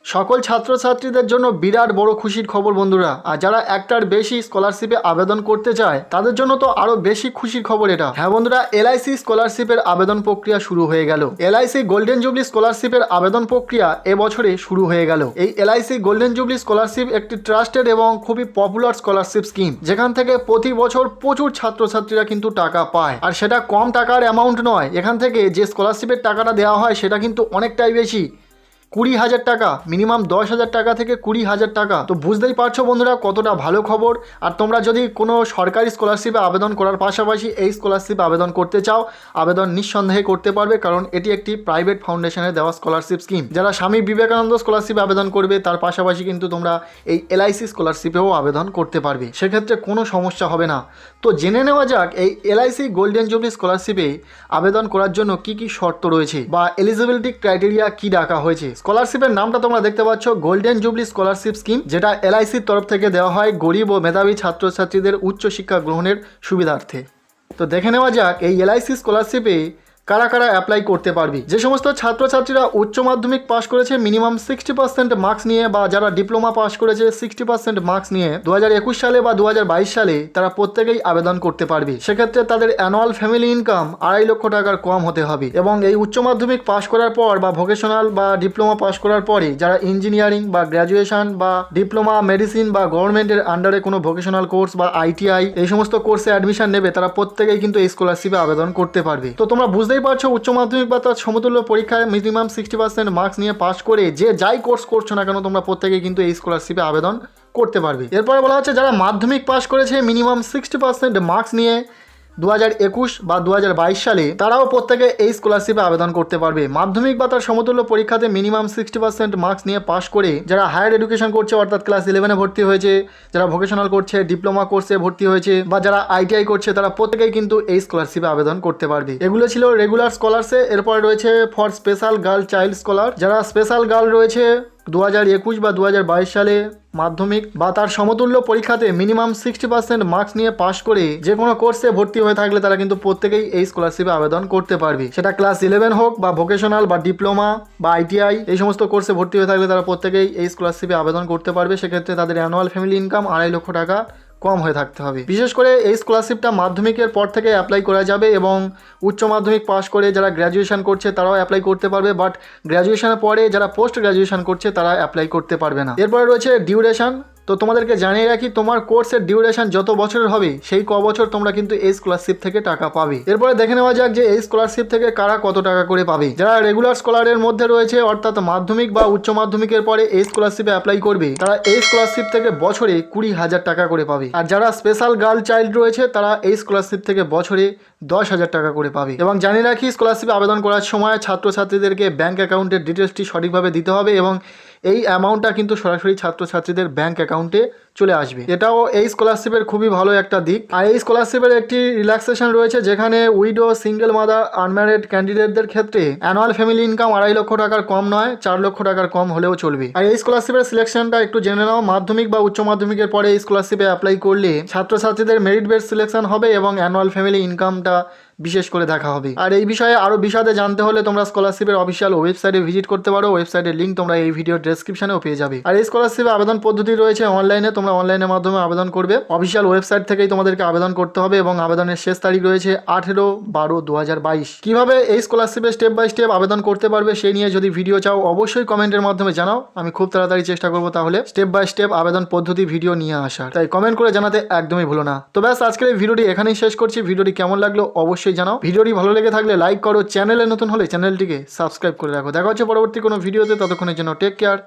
সকল ছাত্রছাত্রীদের জন্য বিরাট বড় খুশির খবর বন্ধুরা। আর যারা একটার বেশি স্কলারশিপে আবেদন করতে চায় তাদের জন্য তো আরো বেশি খুশির খবর এটা। হ্যাঁ বন্ধুরা, LIC স্কলারশিপের আবেদন প্রক্রিয়া শুরু হয়ে গেল। LIC গোল্ডেন জুবলি স্কলারশিপের আবেদন প্রক্রিয়া এবছরে শুরু হয়ে গেল। এই LIC গোল্ডেন জুবলি স্কলারশিপ একটি ট্রাস্টেড এবং খুবই পপুলার স্কলারশিপ স্কিম, যেখান থেকে প্রতি বছর প্রচুর ছাত্রছাত্রীরা কিন্তু টাকা পায়। আর সেটা কম টাকার অ্যামাউন্ট নয়, এখান থেকে যে স্কলারশিপের টাকাটা দেওয়া হয় সেটা কিন্তু অনেকটাই বেশি, 20,000 টাকা, মিনিমাম 10,000 টাকা থেকে 20,000 টাকা। তো বুঝতেই পারছো বন্ধুরা কতটা ভালো খবর। আর তোমরা যদি কোনো সরকারি স্কলারশিপে আবেদন করার পাশাপাশি এই স্কলারশিপ আবেদন করতে চাও, আবেদন নিঃসন্দেহে করতে পারবে, কারণ এটি একটি প্রাইভেট ফাউন্ডেশনে দেওয়া স্কলারশিপ স্কিম। যারা স্বামী বিবেকানন্দ স্কলারশিপে আবেদন করবে তার পাশাপাশি কিন্তু তোমরা এই LIC স্কলারশিপেও আবেদন করতে পারবে, সেক্ষেত্রে কোনো সমস্যা হবে না। তো জেনে নেওয়া যাক এই LIC গোল্ডেন জুবলি স্কলারশিপে আবেদন করার জন্য কি কি শর্ত রয়েছে বা এলিজিবিলিটি ক্রাইটেরিয়া কি রাখা হয়েছে। স্কলারশিপের নামটা তোমরা দেখতে পাচ্ছ, গোল্ডেন জুবলি স্কলারশিপ স্কিম, যেটা LICর তরফ থেকে দেওয়া হয় গরিব ও মেধাবী ছাত্রছাত্রীদের উচ্চশিক্ষা গ্রহণের সুবিধার্থে। তো দেখে নেওয়া যাক এই LIC স্কলারশিপে কারা কারা অ্যাপ্লাই করতে পারবে। যে সমস্ত ছাত্রছাত্রীরা উচ্চ মাধ্যমিক পাশ করেছে মিনিমাম 60% মার্কস নিয়ে, বা যারা ডিপ্লোমা পাশ করেছে 60% মার্কস নিয়ে 2021 সালে বা 2022 সালে, তারা প্রত্যেকেই আবেদন করতে পারবে। সেক্ষেত্রে তাদের অ্যানুয়াল ফ্যামিলি ইনকাম 2.5 লক্ষ টাকার কম হতে হবে। এবং এই উচ্চ মাধ্যমিক পাশ করার পর বা ভোকেশনাল বা ডিপ্লোমা পাশ করার পরে যারা ইঞ্জিনিয়ারিং বা গ্র্যাজুয়েশন বা ডিপ্লোমা মেডিসিন বা গভর্নমেন্টের আন্ডারে কোনো ভোকেশনাল কোর্স বা ITI এই সমস্ত কোর্সে অ্যাডমিশন নেবে, তারা প্রত্যেকেই কিন্তু এই স্কলারশিপে আবেদন করতে পারবে। তো তোমরা বুঝতেই পারছো উচ্চ মাধ্যমিক বা তার সমতুল্য পরীক্ষায় মিনিমাম 60% মার্কস নিয়ে পাস করে যে যাই কোর্স করছো না কেন, তোমরা প্রত্যেকেই কিন্তু এই স্কলারশিপে আবেদন করতে পারবে। এরপরে বলা হচ্ছে যারা মাধ্যমিক পাস করেছে মিনিমাম 60% মার্কস নিয়ে 2021 বা 2022 সালে, তারাও প্রত্যেকে এই স্কলারশিপে আবেদন করতে পারবে। মাধ্যমিক বা তার সমতুল্য পরীক্ষাতে মিনিমাম 60% মার্কস নিয়ে পাশ করে যারা হায়ার এডুকেশন করছে, অর্থাৎ ক্লাস 11-এ ভর্তি হয়েছে, যারা ভোকেশনাল করছে, ডিপ্লোমা কোর্সে ভর্তি হয়েছে, বা যারা ITI করছে, তারা প্রত্যেকেই কিন্তু এই স্কলারশিপে আবেদন করতে পারবে। এগুলো ছিল রেগুলার স্কলারশিপ। এরপরে রয়েছে for special girl child scholar, যারা স্পেশাল গার্ল রয়েছে 2021 বা 2022 সালে মাধ্যমিক বা তার সমতুল্য পরীক্ষাতে মিনিমাম 60% মার্কস নিয়ে পাশ করে যে কোনো কোর্সে ভর্তি হয়ে থাকলে তারা কিন্তু প্রত্যেকেই এই স্কলারশিপে আবেদন করতে পারবে। সেটা ক্লাস 11 হোক বা ভোকেশনাল বা ডিপ্লোমা বা ITI এই সমস্ত কোর্সে ভর্তি হয়ে থাকলে তারা প্রত্যেকেই এই স্কলারশিপে আবেদন করতে পারবে। সেক্ষেত্রে তাদের অ্যানুয়াল ফ্যামিলি ইনকাম 2.5 লক্ষ টাকা কম হয়ে থাকতে হবে। বিশেষ করে এই স্কলারশিপটা মাধ্যমিকের পর থেকে অ্যাপ্লাই করা যাবে, এবং উচ্চ মাধ্যমিক পাশ করে যারা গ্র্যাজুয়েশন করছে তারাও অ্যাপ্লাই করতে পারবে, বাট গ্র্যাজুয়েশনের পরে যারা পোস্ট গ্র্যাজুয়েশন করছে তারা অ্যাপ্লাই করতে পারবে না। এরপরে রয়েছে ডিউরেশন। তো তোমাদেরকে জানিয়ে রাখি, তোমার কোর্সের ডিউরেশন যত বছরের হবে সেই বছর তোমরা কিন্তু এই স্কলারশিপ থেকে টাকা পাবে। এরপরে দেখে নেওয়া যাক যে এই স্কলারশিপ থেকে কারা কত টাকা করে পাবে। যারা রেগুলার স্কলারের মধ্যে রয়েছে, অর্থাৎ মাধ্যমিক বা উচ্চ মাধ্যমিকের পরে এই স্কলারশিপে অ্যাপ্লাই করবে, তারা এই স্কলারশিপ থেকে বছরে 20,000 টাকা করে পাবে। আর যারা স্পেশাল গার্ল চাইল্ড রয়েছে তারা এই স্কলারশিপ থেকে বছরে 10,000 টাকা করে পাবে। এবং জানিয়ে রাখি, স্কলারশিপে আবেদন করার সময় ছাত্রছাত্রীদেরকে ব্যাঙ্ক অ্যাকাউন্টের ডিটেলসটি সঠিকভাবে দিতে হবে, এবং এই অ্যামাউন্টটা কিন্তু সরাসরি ছাত্রছাত্রীদের ব্যাঙ্ক অ্যাকাউন্টে চলে আসবে। এটাও এই স্কলারশিপের খুবই ভালো একটা দিক। আর এই স্কলারশিপের একটি রিল্যাক্সেশন রয়েছে, যেখানে উইডো, সিঙ্গেল মাদার, আনম্যারিড ক্যান্ডিডেটদের ক্ষেত্রে অ্যানুয়াল ফ্যামিলি ইনকাম 2.5 লক্ষ টাকার কম নয়, 4 লক্ষ টাকার কম হলেও চলবে। আর এই স্কলারশিপের সিলেকশনটা একটু জেনে নাও। মাধ্যমিক বা উচ্চ মাধ্যমিকের পরে এই স্কলারশিপে অ্যাপ্লাই করলে ছাত্রছাত্রীদের মেরিট বেস সিলেকশন হবে এবং অ্যানুয়াল ফ্যামিলি ইনকামটা বিশেষ করে দেখা হবে। আর এই বিষয়ে আরও বিশদে জানতে হলে তোমরা স্কলারশিপের অফিসিয়াল ওয়েবসাইটে ভিজিট করতে পারো। ওয়েবসাইটের লিঙ্ক তোমরা এই ভিডিও ডেসক্রিপশনেও পেয়ে যাবে। আর এই স্কলারশিপে আবেদন পদ্ধতি রয়েছে অনলাইনে, তোমরা অনলাইনের মাধ্যমে আবেদন করবে। অফিসিয়াল ওয়েবসাইট থেকেই তোমাদেরকে আবেদন করতে হবে, এবং আবেদনের শেষ তারিখ রয়েছে 18/12/2022। কিভাবে এই স্কলারশিপে স্টেপ বাই স্টেপ আবেদন করতে পারবে সেই নিয়ে যদি ভিডিও চাও অবশ্যই কমেন্টের মাধ্যমে জানাও। আমি খুব তাড়াতাড়ি চেষ্টা করবো তাহলে স্টেপ বাই স্টেপ আবেদন পদ্ধতি ভিডিও নিয়ে আসার, তাই কমেন্ট করে জানাতে একদমই ভুলো না। তো ব্যাস, আজকের এই ভিডিওটি এখানেই শেষ করছি। ভিডিওটি কেমন লাগলো অবশ্যই জানাও। ভিডিওটি ভালো লেগে থাকলে লাইক করো, চ্যানেলে নতুন হলে চ্যানেলটিকে সাবস্ক্রাইব করে রাখো। দেখা হচ্ছে পরবর্তী কোনো ভিডিওতে, ততক্ষণের জন্য টেক কেয়ার।